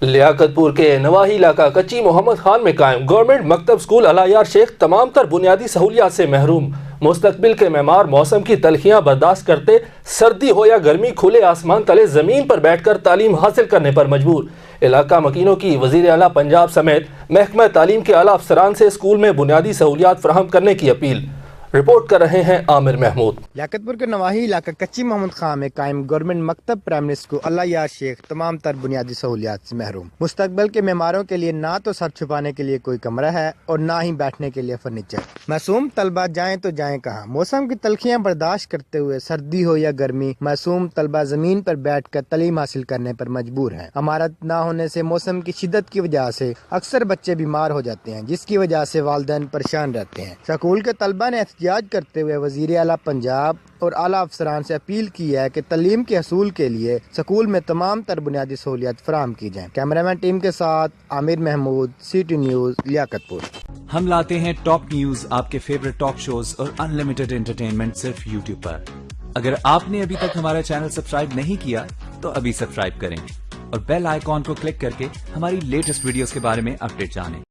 لیاقت پور کے نواحی علاقہ کچی محمد خان میں قائم گورنمنٹ مکتب سکول اعلیٰ شیخ تمام تر بنیادی سہولیات سے محروم۔ مستقبل کے معمار موسم کی تلخیاں برداشت کرتے سردی ہو یا گرمی کھلے آسمان تلے زمین پر بیٹھ کر تعلیم حاصل کرنے پر مجبور۔ علاقہ مکینوں کی وزیر اعلیٰ پنجاب سمیت محکمہ تعلیم کے اعلیٰ افسران سے سکول میں بنیادی سہولیات فراہم کرنے کی اپیل۔ رپورٹ کر رہے ہیں عامر محمود۔ لیاقت پور کے نواحی علاقہ کچی محمد خان میں قائم گورنمنٹ مکتب پرائمری اسکول اعلیٰ شیخ تمام تر بنیادی سہولیات سے محروم۔ مستقبل کے معماروں کے لیے نہ تو سر چھپانے کے لیے کوئی کمرہ ہے اور نہ ہی بیٹھنے کے لیے فرنیچر۔ معصوم طلبہ جائیں تو جائیں کہاں؟ موسم کی تلخیاں برداشت کرتے ہوئے سردی ہو یا گرمی معصوم طلبہ زمین پر بیٹھ کر تعلیم حاصل کرنے پر مجبور ہیں۔ عمارت نہ ہونے سے موسم کی شدت کی وجہ سے اکثر بچے بیمار ہو جاتے ہیں، جس کی وجہ سے والدین پریشان رہتے ہیں۔ سکول کے طلبہ نے احتجاج کرتے ہوئے وزیر اعلیٰ پنجاب اور اعلیٰ افسران سے اپیل کی ہے کہ تعلیم کے حصول کے لیے سکول میں تمام تر بنیادی سہولیات فراہم کی جائیں۔ کیمرہ مین ٹیم کے ساتھ عامر محمود، CT نیوز، لیاقت پور۔ ہم لاتے ہیں ٹاپ نیوز، آپ کے فیورٹ ٹاک شوز اور انلمیٹڈ انٹرٹینمنٹ صرف YouTube پر۔ اگر آپ نے ابھی تک ہمارا چینل سبسکرائب نہیں کیا تو ابھی سبسکرائب کریں اور بیل آئیکن کو کلک کر کے ہماری لیٹسٹ ویڈیوز کے بارے میں اپڈیٹ جانیں۔